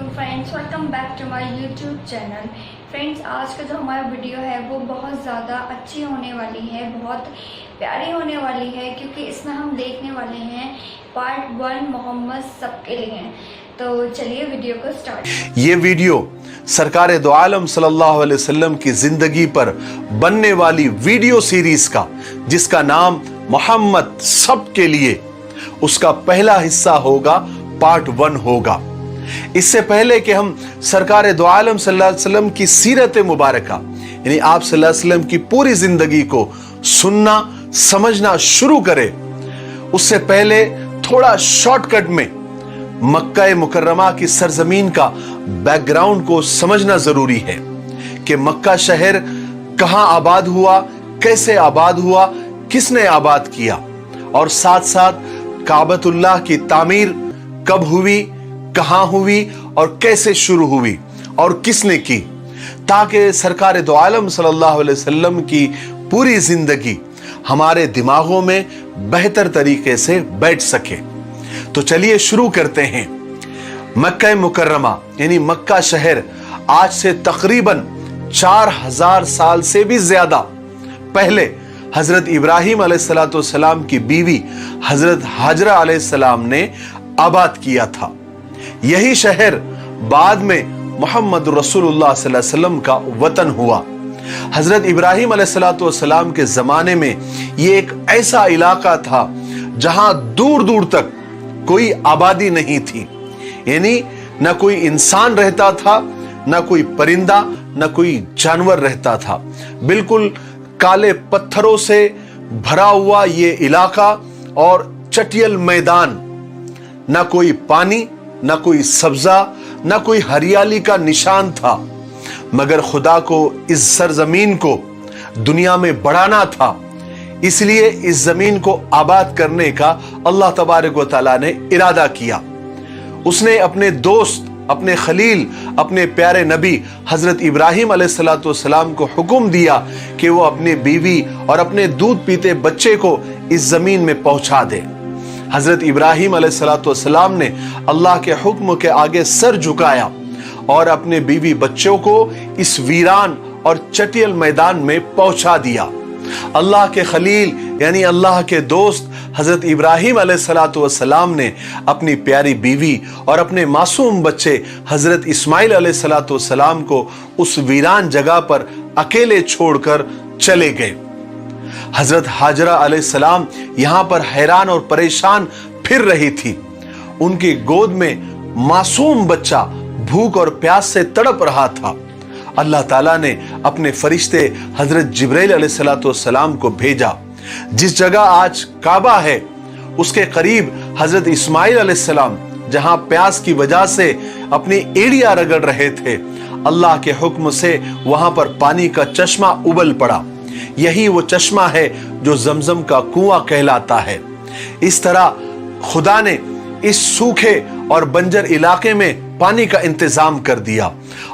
Friends, welcome back to my YouTube channel. Friends, आज का जो हमारा वीडियो है वो बहुत ज़्यादा अच्छी होने वाली है, बहुत प्यारी होने वाली है, क्योंकि इसमें हम देखने वाले हैं पार्ट 1 मोहम्मद सबके लिए। तो चलिए वीडियो को स्टार्ट। ये वीडियो सरकार दो आलम सल्लल्लाहु अलैहि वसल्लम की जिंदगी पर बनने वाली वीडियो सीरीज का, जिसका नाम मोहम्मद सबके लिए, उसका पहला हिस्सा होगा, पार्ट 1 होगा। इससे पहले कि हम सरकार दो आलम सल्लल्लाहु अलैहि वसल्लम की सीरत मुबारका यानी आप सल्लल्लाहु अलैहि वसल्लम की पूरी जिंदगी को सुनना समझना शुरू करें, उससे पहले थोड़ा शॉर्टकट में मक्का मुकर्रमा की सरजमीन का बैकग्राउंड को समझना जरूरी है कि मक्का शहर कहां आबाद हुआ, कैसे आबाद हुआ, किसने आबाद किया, और साथ साथ काबतुल्लाह की तामीर कब हुई, कहां हुई और कैसे शुरू हुई और किसने की, ताकि सरकार दो आलम सल्लल्लाहु अलैहि वसल्लम की पूरी जिंदगी हमारे दिमागों में बेहतर तरीके से बैठ सके। तो चलिए शुरू करते हैं। मक्का मुकर्रमा यानी मक्का शहर आज से तकरीबन 4000 साल से भी ज्यादा पहले हजरत इब्राहिम अलैहिस्सलाम की बीवी हजरत हाजरा अलैहिस्सलाम ने आबाद किया था। यही शहर बाद में मोहम्मद रसूलुल्लाह सल्लल्लाहु अलैहि वसल्लम का वतन हुआ। हजरत इब्राहिम अलैहिस्सलाम के जमाने में यह एक ऐसा इलाका था जहां दूर दूर तक कोई आबादी नहीं थी, यानी न कोई इंसान रहता था, न कोई परिंदा, न कोई जानवर रहता था। बिल्कुल काले पत्थरों से भरा हुआ ये इलाका और चटियल मैदान, न कोई पानी, न कोई सब्जा, न कोई हरियाली का निशान था। मगर खुदा को इस सरजमीन को दुनिया में बढ़ाना था, इसलिए इस जमीन को आबाद करने का अल्लाह तबारक व तआला ने इरादा किया। उसने अपने दोस्त, अपने खलील, अपने प्यारे नबी हजरत इब्राहिम अलैहिस्सलाम को हुक्म दिया कि वो अपनी बीवी और अपने दूध पीते बच्चे को इस जमीन में पहुंचा दे। हजरत इब्राहिम अलैहिस्सलाम ने अल्लाह के हुक्म के आगे सर झुकाया और अपने बीवी बच्चों को इस वीरान और चटियल मैदान में पहुंचा दिया। अल्लाह के खलील यानी अल्लाह के दोस्त हजरत इब्राहिम अलैहिस्सलाम ने अपनी प्यारी बीवी और अपने मासूम बच्चे हजरत इस्माइल अलैहिस्सलाम को उस वीरान जगह पर अकेले छोड़कर चले गए। हजरत हाजरा अलैहिस्सलाम यहां पर हैरान और परेशान फिर रही थी। उनकी गोद में मासूम बच्चा भूख और प्यास से तड़प रहा था। अल्लाह ताला ने अपने फरिश्ते हजरत जिब्राइल अलैहिस्सलाम को भेजा। जिस जगह आज काबा है उसके करीब हजरत इस्माइल अलैहिस्सलाम जहां प्यास की वजह से अपनी एड़ियां रगड़ रहे थे, अल्लाह के हुक्म से वहां पर पानी का चश्मा उबल पड़ा। यही वो चश्मा है जो जमजम का कुआं कहलाता है। इस तरह खुदा ने इस सूखे और बंजर इलाके में पानी का इंतजाम कर दिया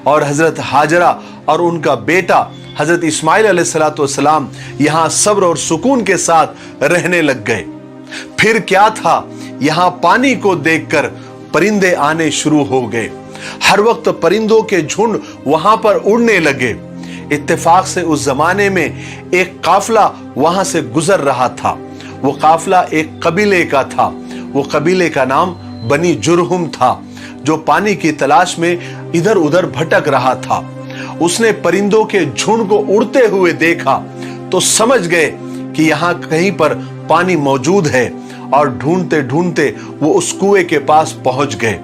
और हजरत हाजरा और उनका बेटा हजरत इस्माइल अलैहिस्सलाम यहां सब्र और सुकून के साथ रहने लग गए। फिर क्या था, यहां पानी को देखकर परिंदे आने शुरू हो गए। हर वक्त परिंदों के झुंड वहां पर उड़ने लगे। इत्तेफाक से उस जमाने में एक काफिला वहां से गुजर रहा था। वो काफिला एक कबीले का था। वो कबीले का नाम बनी जुरहुम था, जो पानी की तलाश में इधर उधर भटक रहा था। उसने परिंदों के झुंड को उड़ते हुए देखा तो समझ गए कि यहां कहीं पर पानी मौजूद है, और ढूंढते ढूंढते वो उस कुएं के पास पहुंच गए।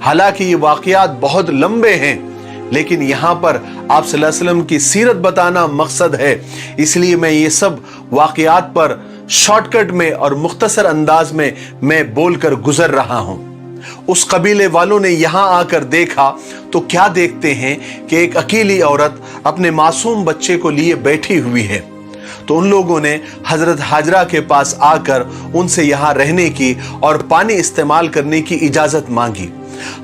हालांकि ये वाकयात बहुत लंबे हैं, लेकिन यहां पर आप सल्लल्लाहु अलैहि वसल्लम की सीरत बताना मकसद है, इसलिए मैं ये सब वाकयात पर शॉर्टकट में और मुख्तसर अंदाज में मैं बोलकर गुजर रहा हूं। उस कबीले वालों ने यहां आकर देखा तो क्या देखते हैं कि एक अकेली औरत अपने मासूम बच्चे को लिए बैठी हुई है। तो उन लोगों ने हजरत हाजरा के पास आकर उनसे यहां रहने की और पानी इस्तेमाल करने की इजाजत मांगी।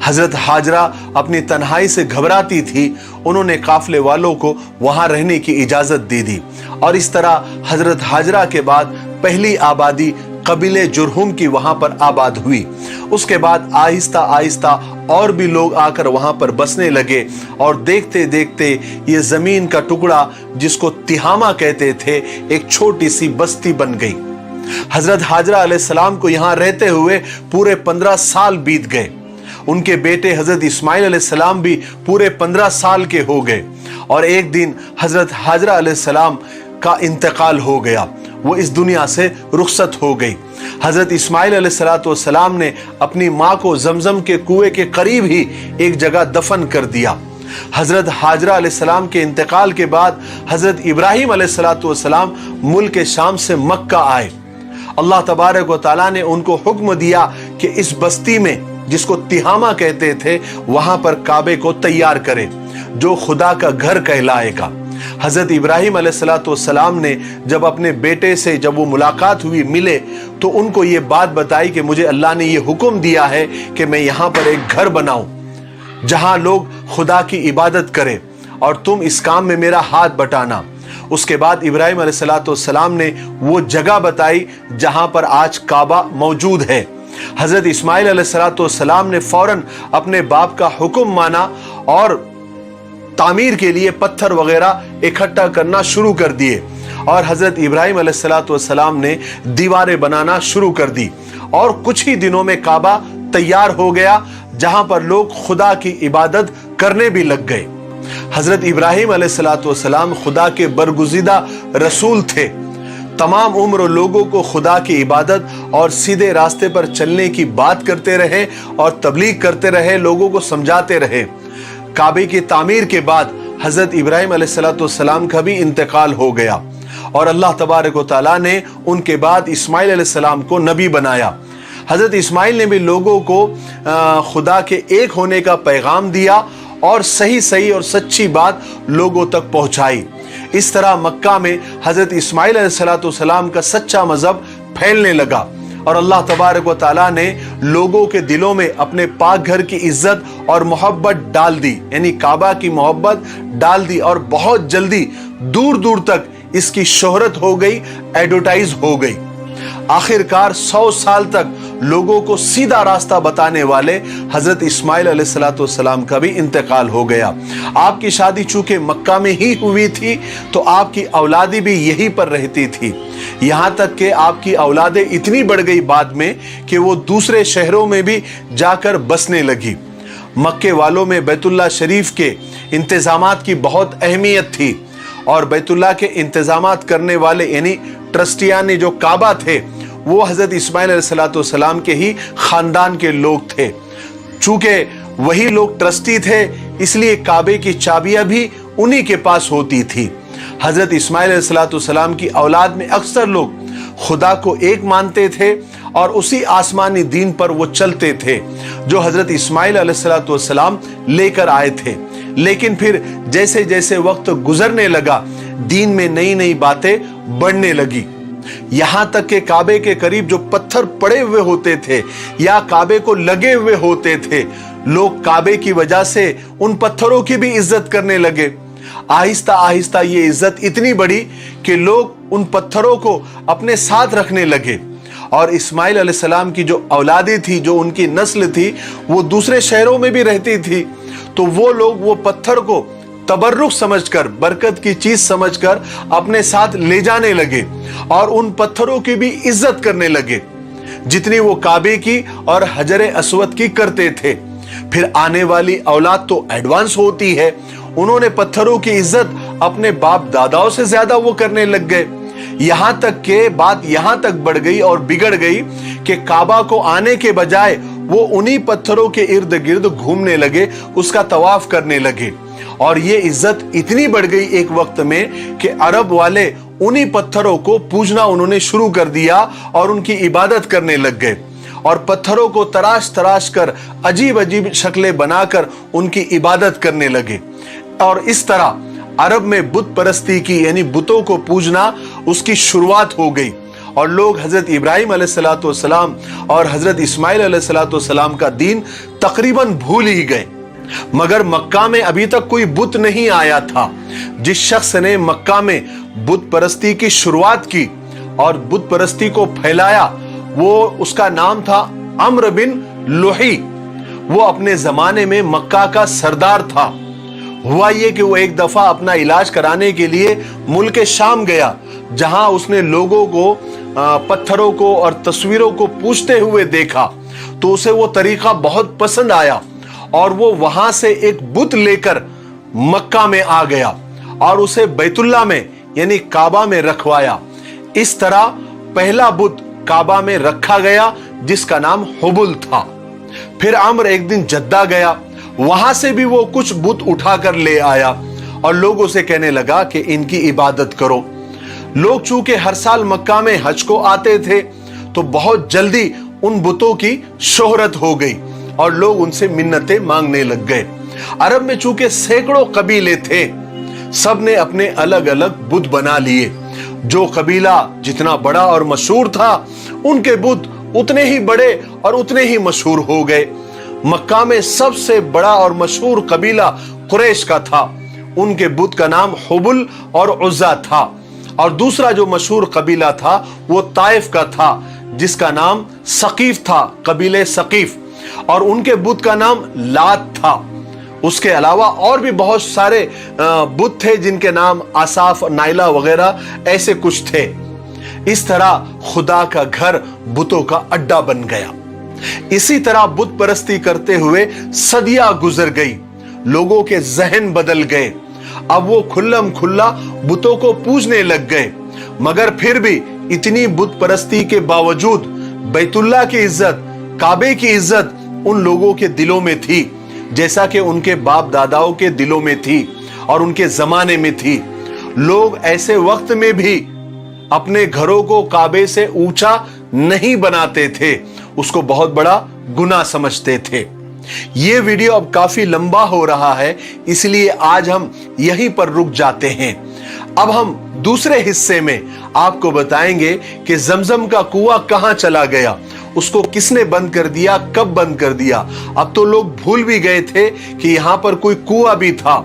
हजरत हाजरा अपनी तन्हाई से घबराती थी। उन्होंने काफले वालों को वहां रहने की इजाजत दे दी और इस तरह हजरत हाजरा के बाद पहली आबादी कबीले जुरहुम की वहां पर आबाद हुई। उसके बाद आहिस्ता आहिस्ता और भी लोग आकर वहां पर बसने लगे और देखते देखते ये जमीन का टुकड़ा जिसको तिहामा कहते थे एक छोटी सी बस्ती बन गई। हजरत हाजरा अलैहिस्सलाम को यहां रहते हुए पूरे 15 साल बीत गए। उनके बेटे हजरत इस्माइल अलैहिस्सलाम भी पूरे 15 साल के हो गए और एक दिन हजरत हाजरा अलैहिस्सलाम का इंतकाल हो गया, वो इस दुनिया से रुखसत हो गई। हजरत इस्माइल अलैहिस्सलाम ने अपनी माँ को जमजम के कुएं के करीब ही एक जगह दफन कर दिया। हजरत हाजरा अलैहिस्सलाम के इंतकाल के बाद हजरत इब्राहिम अलैहिस्सलाम मुल्क शाम से मक्का आए। अल्लाह तबारक व तआला ने उनको हुक्म दिया कि इस बस्ती में जिसको तिहामा कहते थे वहां पर काबे को तैयार करें जो खुदा का घर कहलाएगा। हजरत इब्राहिम अलैहिस्सलाम ने जब अपने बेटे से जब वो मुलाकात हुई, मिले, तो उनको ये बात बताई कि मुझे अल्लाह ने ये हुक्म दिया है कि मैं यहाँ पर एक घर बनाऊं जहां लोग खुदा की इबादत करें और तुम इस काम में मेरा हाथ बटाना। उसके बाद इब्राहिम अलैहिस्सलाम ने वो जगह बताई जहां पर आज काबा मौजूद है। हजरत इस्माइल अलैहिस्सलाम ने फौरन अपने बाप का हुक्म माना और तामीर के लिए पत्थर वगैरह इकट्ठा करना शुरू कर दिए और हजरत इब्राहिम अलैहिस्सलाम ने दीवारें बनाना शुरू कर दी और कुछ ही दिनों में काबा तैयार हो गया जहां पर लोग खुदा की इबादत करने भी लग गए। हजरत इब्राहिम अलैहिस्सलाम खुदा के बरगुज़ीदा रसूल थे। तमाम उम्र लोगों को खुदा की इबादत और सीधे रास्ते पर चलने की बात करते रहे और तबलीग करते रहे, लोगों को समझाते रहे। काबे की तामीर के बाद हजरत इब्राहिम अलैहिस्सलाम का भी इंतकाल हो गया और अल्लाह तबारक व तआला ने उनके बाद इस्माइल अलैहिस्सलाम को नबी बनाया। हजरत इस्माइल ने भी लोगों को खुदा के एक होने का पैगाम दिया और सही सही और सच्ची बात लोगों तक पहुंचाई। इस तरह मक्का में हजरत इस्माइल अलैहिस्सलाम का सच्चा मजहब फैलने लगा और अल्लाह तबारक व तआला ने लोगों के दिलों में अपने पाक घर की इज्जत और मोहब्बत डाल दी, यानी काबा की मोहब्बत डाल दी और बहुत जल्दी दूर दूर तक इसकी शोहरत हो गई, एडवर्टाइज हो गई। आखिरकार 100 साल तक लोगों को सीधा रास्ता बताने वाले हजरत इस्माइल अलैहिस्सलाम का भी इंतकाल हो गया। आपकी शादी चूंकि मक्का में ही हुई थी तो आपकी औलादी भी यहीं पर रहती थी, यहां तक कि आपकी औलादें इतनी बढ़ गई बाद में कि वो दूसरे शहरों में भी जाकर बसने लगी। मक्के वालों में बैतुल्लाह शरीफ के इंतजामात की बहुत अहमियत थी और बैतुल्लाह के इंतजामात करने वाले यानी ट्रस्टियान जो काबा थे वो हजरत इस्माइल अलैहिस्सलाम के ही खानदान के लोग थे। चूंकि वही लोग ट्रस्टी थे इसलिए काबे की चाबियां भी उन्हीं के पास होती थी। हजरत इस्माइल अलैहिस्सलाम की औलाद में अक्सर लोग खुदा को एक मानते थे और उसी आसमानी दीन पर वो चलते थे जो हजरत इस्माइल अलैहिस्सलाम लेकर आए थे। लेकिन फिर जैसे जैसे वक्त गुजरने लगा दीन में नई नई बातें बढ़ने लगी, यहां तक कि काबे के करीब जो पत्थर पड़े हुए होते थे या काबे को लगे हुए होते थे, लोग काबे की वजह से उन पत्थरों की भी इज्जत करने लगे। आहिस्ता आहिस्ता ये इज्जत इतनी बढ़ी कि लोग उन पत्थरों को अपने साथ रखने लगे और इस्माइल अलैहिस्सलाम की जो औलादी थी, जो उनकी नस्ल थी, वो दूसरे शहरों में भी रहती थी, तो वो लोग वो पत्थर को तबर्रुक समझकर, बरकत की चीज समझकर अपने साथ ले जाने लगे और उन पत्थरों की भी इज्जत करने लगे जितनी वो काबे की और हजरे अस्वद की करते थे। फिर आने वाली औलाद तो एडवांस होती है, उन्होंने पत्थरों की इज्जत अपने बाप दादाओं से ज्यादा वो करने लग गए। यहां तक के बात यहां तक बढ़ गई और बिगड़ गई कि काबा को आने के बजाय वो उन्हीं पत्थरों के इर्द गिर्द घूमने लगे, उसका तवाफ करने लगे और ये इज्जत इतनी बढ़ गई एक वक्त में कि अरब वाले उन्हीं पत्थरों को पूजना उन्होंने शुरू कर दिया और उनकी इबादत करने लग गए और पत्थरों को तराश तराश कर अजीब अजीब शक्लें बनाकर उनकी इबादत करने लगे। और इस तरह अरब में बुत परस्ती की यानी बुतों को पूजना उसकी शुरुआत हो गई और लोग हजरत इब्राहिम अलैहिस्सलाम और हजरत इस्माइल अलैहिस्सलाम का दीन तकरीबन भूल ही गए। मगर मक्का में अभी तक कोई बुत नहीं आया था। जिस शख्स ने मक्का में बुत परस्ती की शुरुआत की और बुत परस्ती को फैलाया वो उसका नाम था अम्र बिन लुही। वो अपने जमाने में मक्का का सरदार था। हुआ ये कि वो एक दफा अपना इलाज कराने के लिए मुल्क शाम गया, जहां उसने लोगों को पत्थरों को और तस्वीरों को पूछते हुए देखा। तो उसे वो तरीका बहुत पसंद आया और वो वहां से एक बुत लेकर मक्का में आ गया और उसे बैतुल्ला में यानी काबा में रखवाया। इस तरह पहला बुत काबा में रखा गया जिसका नाम हुबुल था। फिर अम्र एक दिन जद्दा गया, वहां से भी वो कुछ बुत उठाकर ले आया और लोगों से कहने लगा कि इनकी इबादत करो। लोग चूंकि हर साल मक्का में हज को आते थे तो बहुत जल्दी उन बुतों की शोहरत हो गई और लोग उनसे मिन्नतें मांगने लग गए। अरब में चूंकि सैकड़ों कबीले थे, सब ने अपने अलग अलग बुत बना लिए। जो कबीला जितना बड़ा और मशहूर था, उनके बुत उतने ही बड़े और उतने ही मशहूर हो गए। मक्का में सबसे बड़ा और मशहूर कबीला कुरैश का था। उनके बुत का नाम हुबुल और उज़्ज़ा था। और दूसरा जो मशहूर कबीला था वो ताइफ का था, जिसका नाम सकीफ था, कबीले सकीफ, और उनके बुत का नाम लात था। उसके अलावा और भी बहुत सारे बुत थे जिनके नाम आसाफ, नाइला वगैरह ऐसे कुछ थे। इस तरह खुदा का घर बुतों का अड्डा बन गया। इसी तरह बुत परस्ती करते हुए सदियां गुजर गई, लोगों के जहन बदल गए। अब वो खुल्लम खुल्ला बुतों को पूजने लग गए, मगर फिर भी इतनी बुत परस्ती के बावजूद बैतुल्ला की इज्जत, काबे की इज्जत उन लोगों के दिलों में थी, जैसा कि उनके बाप दादाओं के दिलों में थी और उनके जमाने में थी। लोग ऐसे वक्त में भी अपने घरों को काबे से ऊंचा नहीं बनाते थे, उसको बहुत बड़ा गुनाह समझते थे। ये वीडियो अब काफी लंबा हो रहा है, इसलिए आज हम यहीं पर रुक जाते हैं। अब हम दूसरे हिस्से में आपको बताएंगे कि जमजम का कुआं कहां चला गया, उसको किसने बंद कर दिया, कब बंद कर दिया। अब तो लोग भूल भी गए थे कि यहां पर कोई कुआं भी था।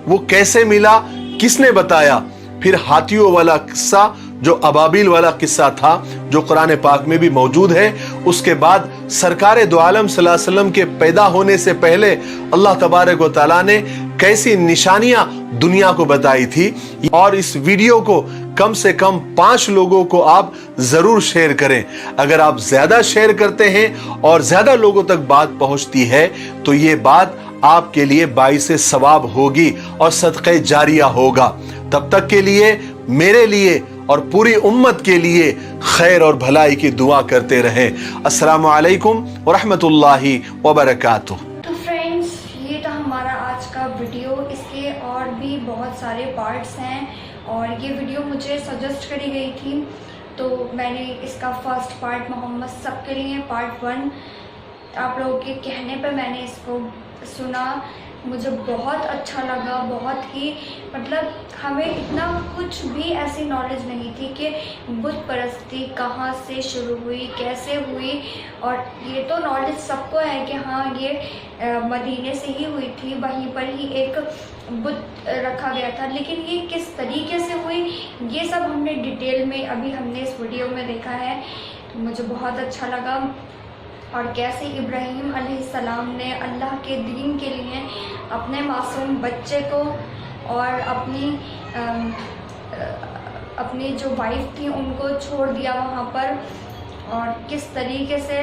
वो कैसे मिला, किसने बताया। फिर हाथियों वाला किस्सा, जो अबाबिल वाला किस्सा था, जो कुरान पाक में भी मौजूद है। उसके बाद सरकार दो आलम सल्लल्लाहु अलैहि वसल्लम के पैदा होने से पहले अल्लाह तबारक व तआला ने कैसी निशानियां दुनिया को बताई थी। और इस वीडियो को कम से कम 5 लोगों को आप जरूर शेयर करें। अगर आप ज्यादा शेयर करते हैं और ज्यादा लोगों तक बात पहुंचती है तो ये बात आपके लिए बाइसे सवाब होगी और सदक़े जारिया होगा। तब तक के लिए मेरे लिए और पूरी उम्मत के लिए खैर और भलाई की दुआ करते रहें। अस्सलामु अलैकुम व रहमतुल्लाहि व बरकातुहू। तो फ्रेंड्स, ये था हमारा आज का वीडियो। इसके और भी बहुत सारे पार्ट्स हैं और ये वीडियो मुझे सजेस्ट करी गई थी, तो मैंने इसका फर्स्ट पार्ट मोहम्मद सब के लिए पार्ट 1 आप लोगों के कहने पर मैंने इसको सुना। मुझे बहुत अच्छा लगा, बहुत ही मतलब हमें इतना कुछ भी ऐसी नॉलेज नहीं थी कि बुत परस्ती कहाँ से शुरू हुई, कैसे हुई। और ये तो नॉलेज सबको है कि हाँ ये मदीने से ही हुई थी, वहीं पर ही एक बुत रखा गया था, लेकिन ये किस तरीके से हुई ये सब हमने डिटेल में अभी हमने इस वीडियो में देखा है। तो मुझे बहुत अच्छा लगा। और कैसे इब्राहीम अलैहिस्सलाम ने अल्लाह के दीन के लिए अपने मासूम बच्चे को और अपनी जो वाइफ थी उनको छोड़ दिया वहाँ पर, और किस तरीके से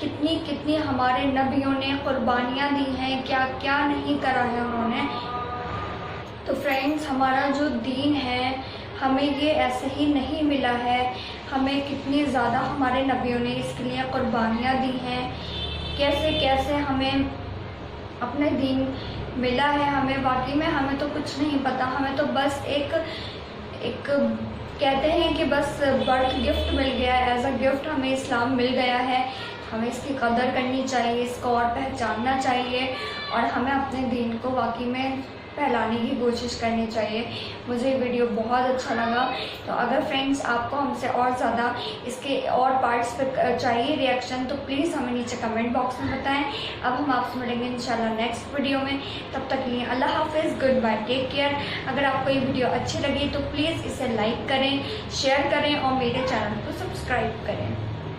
कितनी कितनी हमारे नबियों ने कुर्बानियाँ दी हैं, क्या क्या नहीं करा है उन्होंने। तो फ्रेंड्स, हमारा जो दीन है हमें ये ऐसे ही नहीं मिला है, हमें कितनी ज़्यादा हमारे नबियों ने इसके लिए कुर्बानियाँ दी हैं, कैसे कैसे हमें अपने दीन मिला है। हमें वाकई में हमें तो कुछ नहीं पता, हमें तो बस एक कहते हैं कि बस बर्थ गिफ्ट मिल गया है, एज अ गिफ्ट हमें इस्लाम मिल गया है। हमें इसकी कदर करनी चाहिए, इसको और पहचानना चाहिए और हमें अपने दीन को वाकई में फैलाने की कोशिश करनी चाहिए। मुझे ये वीडियो बहुत अच्छा लगा। तो अगर फ्रेंड्स आपको हमसे और ज़्यादा इसके और पार्ट्स पे चाहिए रिएक्शन तो प्लीज़ हमें नीचे कमेंट बॉक्स में बताएं। अब हम आपसे मिलेंगे इंशाल्लाह नेक्स्ट वीडियो में। तब तक के लिए अल्लाह हाफिज़, गुड बाय, टेक केयर। अगर आपको ये वीडियो अच्छी लगी तो प्लीज़ इसे लाइक करें, शेयर करें और मेरे चैनल को सब्सक्राइब करें।